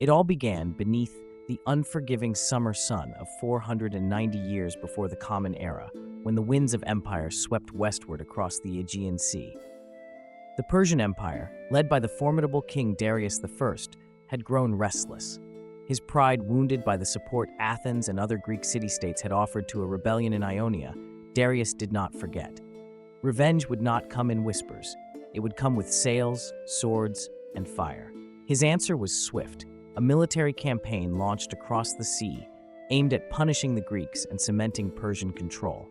It all began beneath the unforgiving summer sun of 490 years before the Common Era, when the winds of empire swept westward across the Aegean Sea. The Persian Empire, led by the formidable King Darius I, had grown restless. His pride wounded by the support Athens and other Greek city-states had offered to a rebellion in Ionia, Darius did not forget. Revenge would not come in whispers. It would come with sails, swords, and fire. His answer was swift. A military campaign launched across the sea, aimed at punishing the Greeks and cementing Persian control.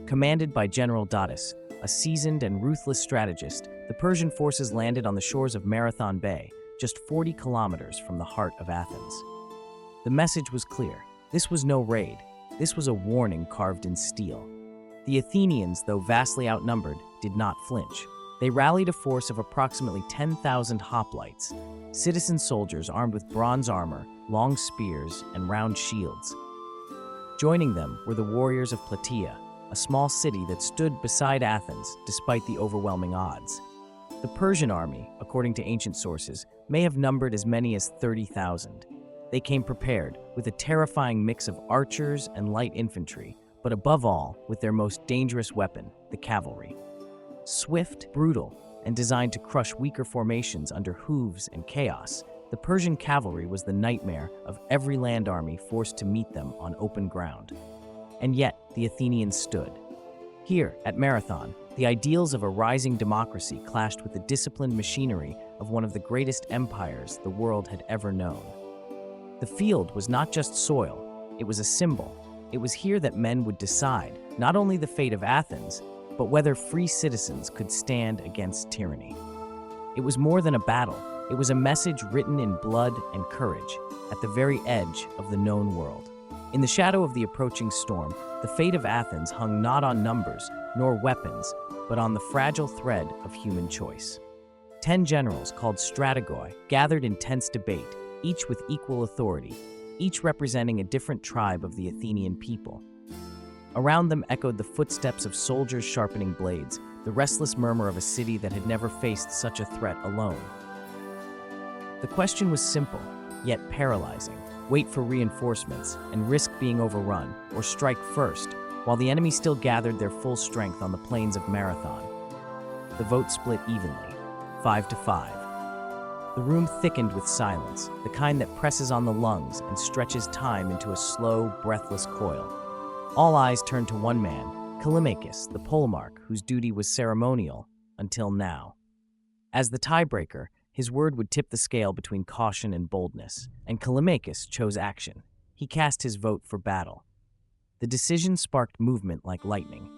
Commanded by General Datis, a seasoned and ruthless strategist, the Persian forces landed on the shores of Marathon Bay, just 40 kilometers from the heart of Athens. The message was clear. This was no raid. This was a warning carved in steel. The Athenians, though vastly outnumbered, did not flinch. They rallied a force of approximately 10,000 hoplites, citizen soldiers armed with bronze armor, long spears, and round shields. Joining them were the warriors of Plataea, a small city that stood beside Athens despite the overwhelming odds. The Persian army, according to ancient sources, may have numbered as many as 30,000. They came prepared with a terrifying mix of archers and light infantry, but above all, with their most dangerous weapon, the cavalry. Swift, brutal, and designed to crush weaker formations under hooves and chaos, the Persian cavalry was the nightmare of every land army forced to meet them on open ground. And yet, the Athenians stood. Here, at Marathon, the ideals of a rising democracy clashed with the disciplined machinery of one of the greatest empires the world had ever known. The field was not just soil, it was a symbol. It was here that men would decide not only the fate of Athens, but whether free citizens could stand against tyranny. It was more than a battle. It was a message written in blood and courage at the very edge of the known world. In the shadow of the approaching storm, the fate of Athens hung not on numbers nor weapons, but on the fragile thread of human choice. 10 generals, called strategoi, gathered in tense debate, each with equal authority, each representing a different tribe of the Athenian people. Around them echoed the footsteps of soldiers sharpening blades, the restless murmur of a city that had never faced such a threat alone. The question was simple, yet paralyzing. Wait for reinforcements and risk being overrun, or strike first, while the enemy still gathered their full strength on the plains of Marathon. The vote split evenly, 5-5. The room thickened with silence, the kind that presses on the lungs and stretches time into a slow, breathless coil. All eyes turned to one man, Callimachus, the polemarch, whose duty was ceremonial until now. As the tiebreaker, his word would tip the scale between caution and boldness, and Callimachus chose action. He cast his vote for battle. The decision sparked movement like lightning.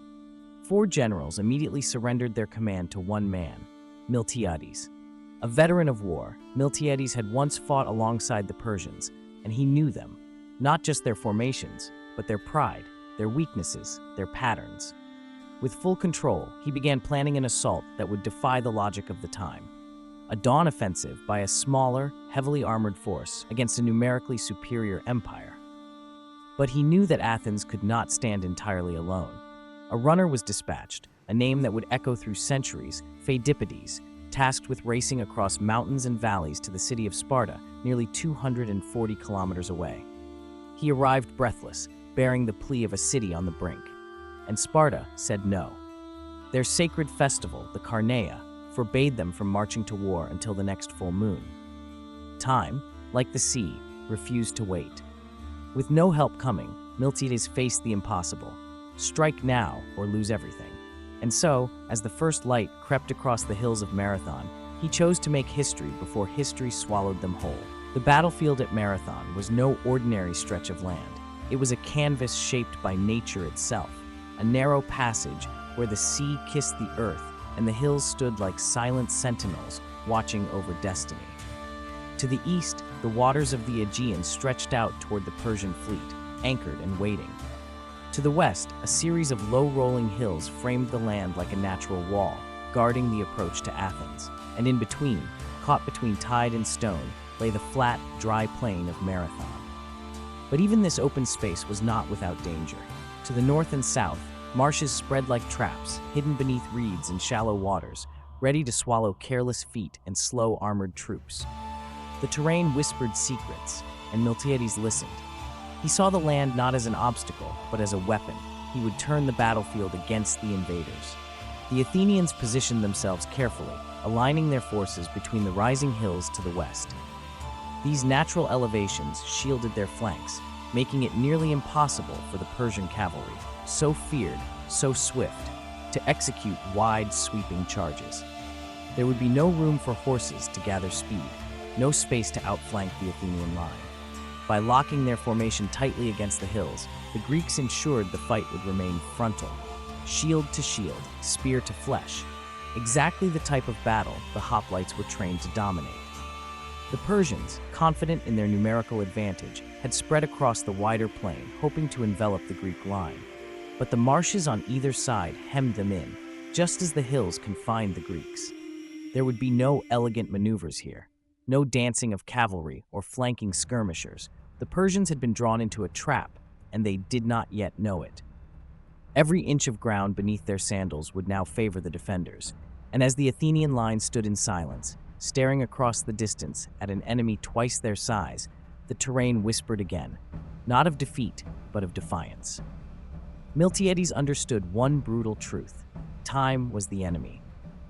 4 generals immediately surrendered their command to one man, Miltiades. A veteran of war, Miltiades had once fought alongside the Persians, and he knew them, not just their formations, but their pride, their weaknesses, their patterns. With full control, he began planning an assault that would defy the logic of the time. A dawn offensive by a smaller, heavily armored force against a numerically superior empire. But he knew that Athens could not stand entirely alone. A runner was dispatched, a name that would echo through centuries, Pheidippides, tasked with racing across mountains and valleys to the city of Sparta, nearly 240 kilometers away. He arrived breathless, bearing the plea of a city on the brink. And Sparta said no. Their sacred festival, the Carneia, forbade them from marching to war until the next full moon. Time, like the sea, refused to wait. With no help coming, Miltiades faced the impossible. Strike now or lose everything. And so, as the first light crept across the hills of Marathon, he chose to make history before history swallowed them whole. The battlefield at Marathon was no ordinary stretch of land. It was a canvas shaped by nature itself, a narrow passage where the sea kissed the earth and the hills stood like silent sentinels watching over destiny. To the east, the waters of the Aegean stretched out toward the Persian fleet, anchored and waiting. To the west, a series of low-rolling hills framed the land like a natural wall, guarding the approach to Athens. And in between, caught between tide and stone, lay the flat, dry plain of Marathon. But even this open space was not without danger. To the north and south, marshes spread like traps, hidden beneath reeds and shallow waters, ready to swallow careless feet and slow armored troops. The terrain whispered secrets, and Miltiades listened. He saw the land not as an obstacle, but as a weapon. He would turn the battlefield against the invaders. The Athenians positioned themselves carefully, aligning their forces between the rising hills to the west. These natural elevations shielded their flanks, making it nearly impossible for the Persian cavalry, so feared, so swift, to execute wide, sweeping charges. There would be no room for horses to gather speed, no space to outflank the Athenian line. By locking their formation tightly against the hills, the Greeks ensured the fight would remain frontal, shield to shield, spear to flesh, exactly the type of battle the hoplites were trained to dominate. The Persians, confident in their numerical advantage, had spread across the wider plain, hoping to envelop the Greek line. But the marshes on either side hemmed them in, just as the hills confined the Greeks. There would be no elegant maneuvers here, no dancing of cavalry or flanking skirmishers. The Persians had been drawn into a trap, and they did not yet know it. Every inch of ground beneath their sandals would now favor the defenders, and as the Athenian line stood in silence, staring across the distance at an enemy twice their size, the terrain whispered again, not of defeat, but of defiance. Miltiades understood one brutal truth: time was the enemy.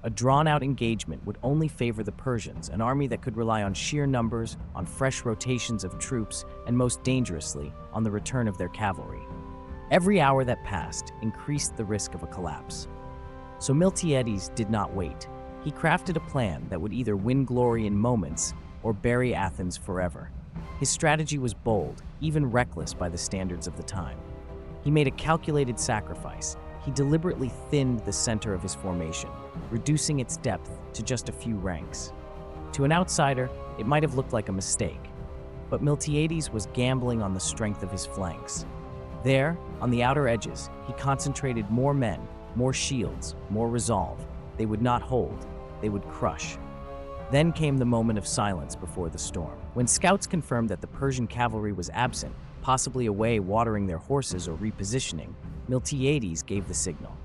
A drawn-out engagement would only favor the Persians, an army that could rely on sheer numbers, on fresh rotations of troops, and most dangerously, on the return of their cavalry. Every hour that passed increased the risk of a collapse. So Miltiades did not wait. He crafted a plan that would either win glory in moments or bury Athens forever. His strategy was bold, even reckless by the standards of the time. He made a calculated sacrifice. He deliberately thinned the center of his formation, reducing its depth to just a few ranks. To an outsider, it might have looked like a mistake, but Miltiades was gambling on the strength of his flanks. There, on the outer edges, he concentrated more men, more shields, more resolve. They would not hold, they would crush. Then came the moment of silence before the storm. When scouts confirmed that the Persian cavalry was absent, possibly away watering their horses or repositioning, Miltiades gave the signal.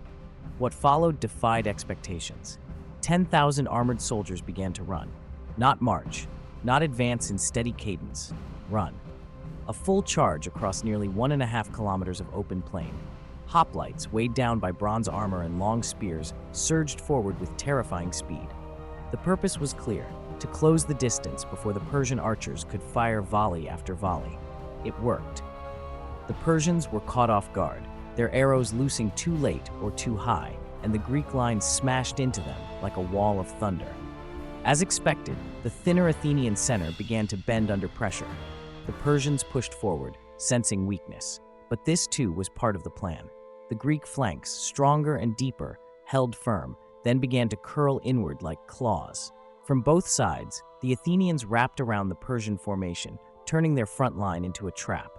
What followed defied expectations. 10,000 armored soldiers began to run. Not march, not advance in steady cadence. Run. A full charge across nearly 1.5 kilometers of open plain. Hoplites, weighed down by bronze armor and long spears, surged forward with terrifying speed. The purpose was clear: to close the distance before the Persian archers could fire volley after volley. It worked. The Persians were caught off guard, their arrows loosing too late or too high, and the Greek line smashed into them like a wall of thunder. As expected, the thinner Athenian center began to bend under pressure. The Persians pushed forward, sensing weakness. But this too was part of the plan. The Greek flanks, stronger and deeper, held firm, then began to curl inward like claws. From both sides, the Athenians wrapped around the Persian formation, turning their front line into a trap.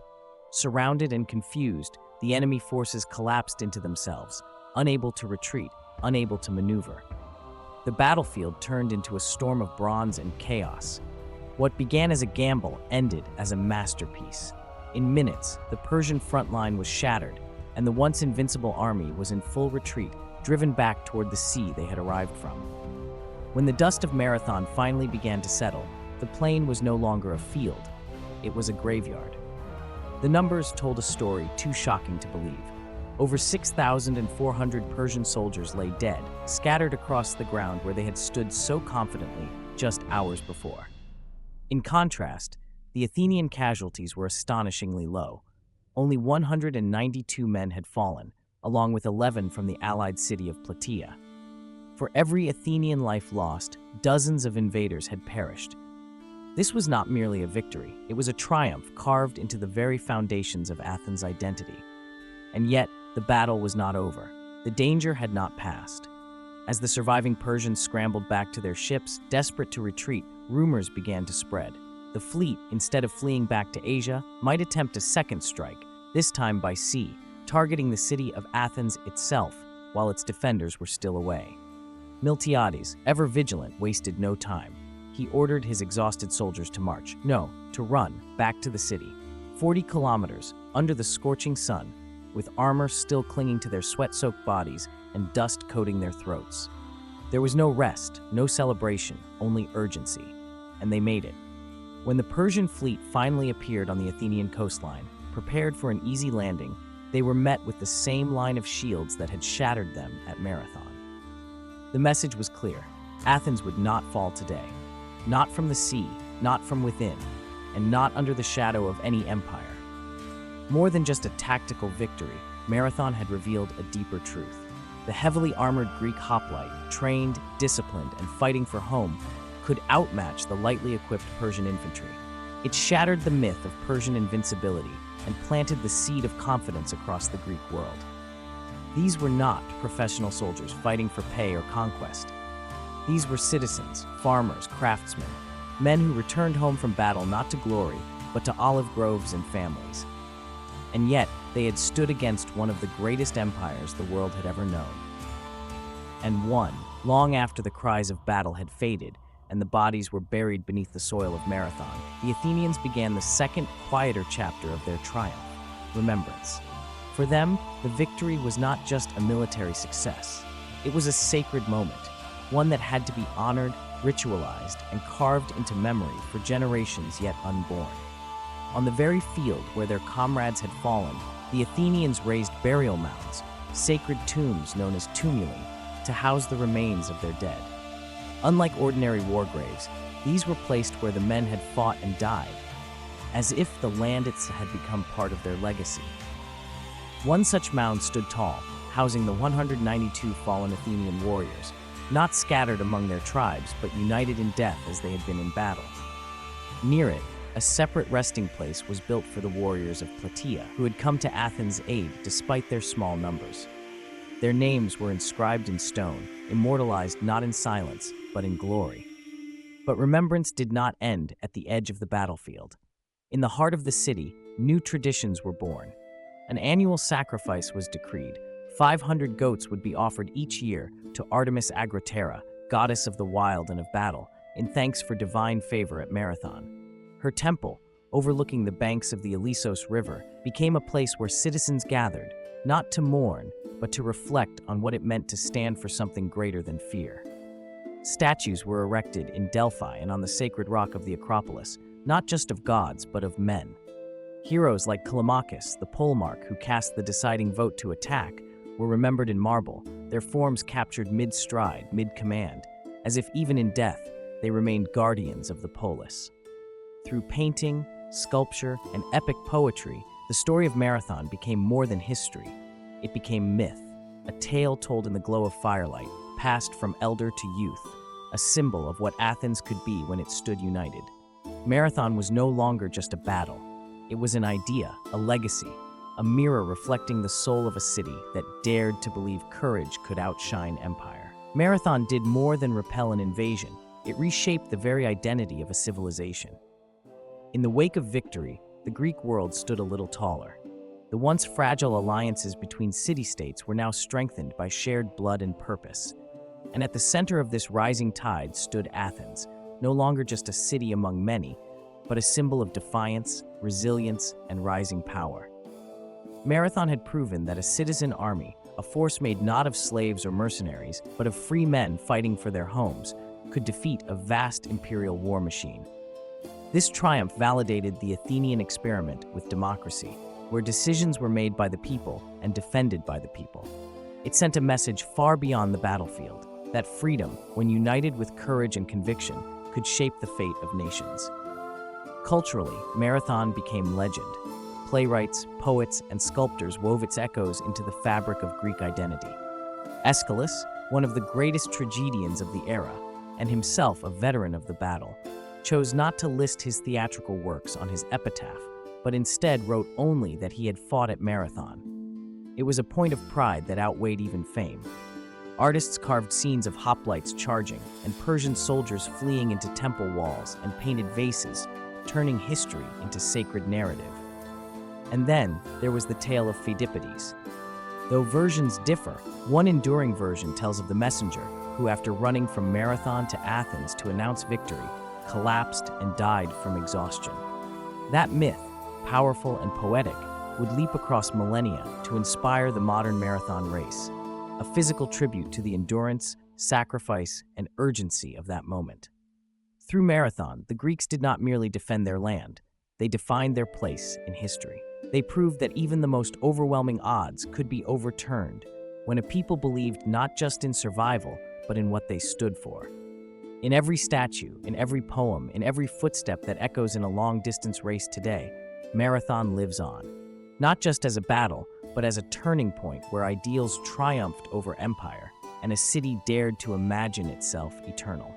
Surrounded and confused, the enemy forces collapsed into themselves, unable to retreat, unable to maneuver. The battlefield turned into a storm of bronze and chaos. What began as a gamble ended as a masterpiece. In minutes, the Persian front line was shattered, and the once invincible army was in full retreat, driven back toward the sea they had arrived from. When the dust of Marathon finally began to settle, the plain was no longer a field. It was a graveyard. The numbers told a story too shocking to believe. Over 6,400 Persian soldiers lay dead, scattered across the ground where they had stood so confidently just hours before. In contrast, the Athenian casualties were astonishingly low. Only 192 men had fallen, along with 11 from the allied city of Plataea. For every Athenian life lost, dozens of invaders had perished. This was not merely a victory, it was a triumph carved into the very foundations of Athens' identity. And yet, the battle was not over. The danger had not passed. As the surviving Persians scrambled back to their ships, desperate to retreat, rumors began to spread. The fleet, instead of fleeing back to Asia, might attempt a second strike, this time by sea, targeting the city of Athens itself while its defenders were still away. Miltiades, ever vigilant, wasted no time. He ordered his exhausted soldiers to march, no, to run, back to the city. 40 kilometers, under the scorching sun, with armor still clinging to their sweat-soaked bodies and dust coating their throats. There was no rest, no celebration, only urgency. And they made it. When the Persian fleet finally appeared on the Athenian coastline, prepared for an easy landing, they were met with the same line of shields that had shattered them at Marathon. The message was clear: Athens would not fall today. Not from the sea, not from within, and not under the shadow of any empire. More than just a tactical victory, Marathon had revealed a deeper truth. The heavily armored Greek hoplite, trained, disciplined, and fighting for home, could outmatch the lightly equipped Persian infantry. It shattered the myth of Persian invincibility and planted the seed of confidence across the Greek world. These were not professional soldiers fighting for pay or conquest. These were citizens, farmers, craftsmen, men who returned home from battle not to glory, but to olive groves and families. And yet, they had stood against one of the greatest empires the world had ever known. And won, long after the cries of battle had faded and the bodies were buried beneath the soil of Marathon, the Athenians began the second, quieter chapter of their triumph: remembrance. For them, the victory was not just a military success. It was a sacred moment, one that had to be honored, ritualized, and carved into memory for generations yet unborn. On the very field where their comrades had fallen, the Athenians raised burial mounds, sacred tombs known as tumuli, to house the remains of their dead. Unlike ordinary war graves, these were placed where the men had fought and died, as if the land itself had become part of their legacy. One such mound stood tall, housing the 192 fallen Athenian warriors, not scattered among their tribes, but united in death as they had been in battle. Near it, a separate resting place was built for the warriors of Plataea, who had come to Athens' aid despite their small numbers. Their names were inscribed in stone, immortalized not in silence, but in glory. But remembrance did not end at the edge of the battlefield. In the heart of the city, new traditions were born. An annual sacrifice was decreed. 500 goats would be offered each year to Artemis Agraterra, goddess of the wild and of battle, in thanks for divine favor at Marathon. Her temple, overlooking the banks of the Ilissos River, became a place where citizens gathered, not to mourn, but to reflect on what it meant to stand for something greater than fear. Statues were erected in Delphi and on the sacred rock of the Acropolis, not just of gods, but of men. Heroes like Callimachus, the polemarch who cast the deciding vote to attack, were remembered in marble, their forms captured mid-stride, mid-command, as if even in death, they remained guardians of the polis. Through painting, sculpture, and epic poetry, the story of Marathon became more than history. It became myth, a tale told in the glow of firelight, passed from elder to youth, a symbol of what Athens could be when it stood united. Marathon was no longer just a battle. It was an idea, a legacy, a mirror reflecting the soul of a city that dared to believe courage could outshine empire. Marathon did more than repel an invasion. It reshaped the very identity of a civilization. In the wake of victory, the Greek world stood a little taller. The once fragile alliances between city-states were now strengthened by shared blood and purpose. And at the center of this rising tide stood Athens, no longer just a city among many, but a symbol of defiance, resilience, and rising power. Marathon had proven that a citizen army, a force made not of slaves or mercenaries, but of free men fighting for their homes, could defeat a vast imperial war machine. This triumph validated the Athenian experiment with democracy, where decisions were made by the people and defended by the people. It sent a message far beyond the battlefield, that freedom, when united with courage and conviction, could shape the fate of nations. Culturally, Marathon became legend. Playwrights, poets, and sculptors wove its echoes into the fabric of Greek identity. Aeschylus, one of the greatest tragedians of the era, and himself a veteran of the battle, chose not to list his theatrical works on his epitaph, but instead wrote only that he had fought at Marathon. It was a point of pride that outweighed even fame. Artists carved scenes of hoplites charging and Persian soldiers fleeing into temple walls and painted vases, turning history into sacred narrative. And then there was the tale of Pheidippides. Though versions differ, one enduring version tells of the messenger who, after running from Marathon to Athens to announce victory, collapsed and died from exhaustion. That myth, powerful and poetic, would leap across millennia to inspire the modern marathon race, a physical tribute to the endurance, sacrifice, and urgency of that moment. Through Marathon, the Greeks did not merely defend their land, they defined their place in history. They proved that even the most overwhelming odds could be overturned when a people believed not just in survival, but in what they stood for. In every statue, in every poem, in every footstep that echoes in a long-distance race today, Marathon lives on. Not just as a battle, but as a turning point where ideals triumphed over empire, and a city dared to imagine itself eternal.